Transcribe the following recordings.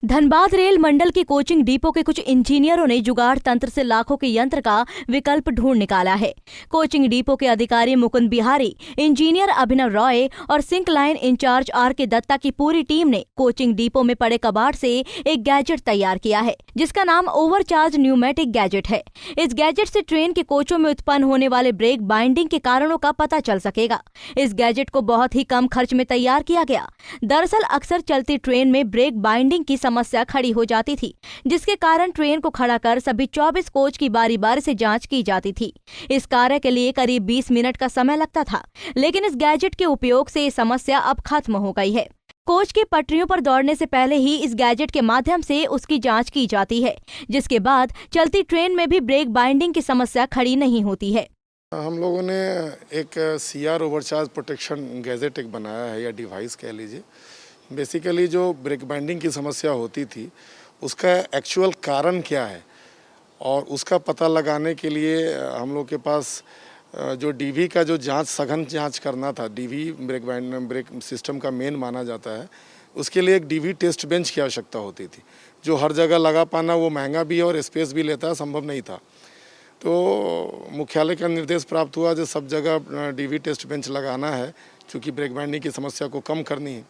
Dhanbad rail मंडल के coaching depot के कुछ इंजीनियरों ने जुगाड़ तंत्र से लाखों के यंत्र का विकल्प ढूंढ निकाला है। कोचिंग डिपो के अधिकारी मुकुंद बिहारी, इंजीनियर अभिनव रॉय और sink line in charge R.K. Dutta की पूरी टीम ने कोचिंग डिपो में पड़े कबाड़ से एक गैजेट तैयार किया है, जिसका नाम ओवरचार्ज न्यूमेटिक गैजेट है। इस गैजेट से ट्रेन के कोचों में उत्पन्न होने वाले ब्रेक बाइंडिंग के कारणों का पता चल सकेगा। इस गैजेट को बहुत ही कम खर्च में तैयार किया गया। दरअसल अक्सर चलती ट्रेन में ब्रेक बाइंडिंग की समस्या खड़ी हो जाती थी, जिसके कारण ट्रेन को खड़ा कर सभी 24 कोच की बारी बारी से जांच की जाती थी। इस कार्य के लिए करीब 20 मिनट का समय लगता था, लेकिन इस गैजेट के उपयोग से ये समस्या अब खत्म हो गई है। कोच की पटरियों पर दौड़ने से पहले ही इस गैजेट के माध्यम से उसकी जांच की जाती है, जिसके बाद चलती ट्रेन में भी ब्रेक बाइंडिंग की समस्या खड़ी नहीं होती है। हम लोगों ने एक CR ओवरचार्ज प्रोटेक्शन गैजेट एक बनाया है, या डिवाइस कह लीजिए। बेसिकली जो ब्रेक बाइंडिंग की समस्या होती थी, उसका एक्चुअल कारण क्या है और उसका पता लगाने के लिए हम लोग के पास जो DV का जो जांच, सघन जांच करना था, DV ब्रेक सिस्टम का मेन माना जाता है, उसके लिए एक DV टेस्ट बेंच की आवश्यकता होती थी, जो हर जगह लगा पाना वो महंगा भी है और स्पेस भी लेता है, संभव नहीं था। तो मुख्यालय का निर्देश प्राप्त हुआ जो सब जगह DV टेस्ट बेंच लगाना है, क्योंकि ब्रेक बाइंडिंग की समस्या को कम करनी है।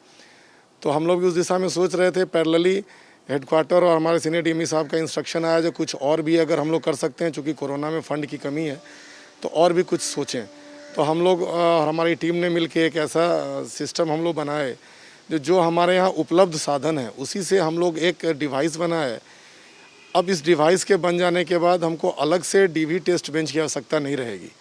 तो हम लोग भी उस दिशा में सोच रहे थे। पैरेलली हेडक्वार्टर और हमारे सीनियर DME साहब का इंस्ट्रक्शन आया जो कुछ और भी अगर हम लोग कर सकते हैं, चूँकि कोरोना में फंड की कमी है, तो और भी कुछ सोचें। तो हम लोग हमारी टीम ने मिलके एक ऐसा सिस्टम हम लोग बनाए जो हमारे यहाँ उपलब्ध साधन है, उसी से हम लोग एक डिवाइस बनाए। अब इस डिवाइस के बन जाने के बाद हमको अलग से DV टेस्ट बेंच की आवश्यकता नहीं रहेगी।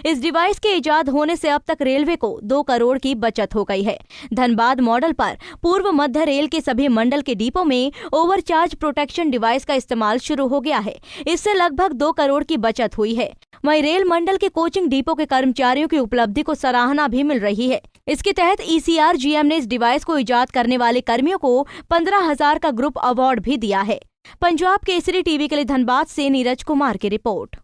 इस डिवाइस के इजाद होने से अब तक रेलवे को 2 करोड़ की बचत हो गई है। धनबाद मॉडल पर पूर्व मध्य रेल के सभी मंडल के डिपो में ओवरचार्ज प्रोटेक्शन डिवाइस का इस्तेमाल शुरू हो गया है। इससे लगभग 2 करोड़ की बचत हुई है। वहीं रेल मंडल के कोचिंग डिपो के कर्मचारियों की उपलब्धि को सराहना भी मिल रही है। इसके तहत ECR GM ने इस डिवाइस को इजाद करने वाले कर्मियों को 15,000 का ग्रुप अवार्ड भी दिया है। पंजाब केसरी टीवी के लिए धनबाद से नीरज कुमार की रिपोर्ट।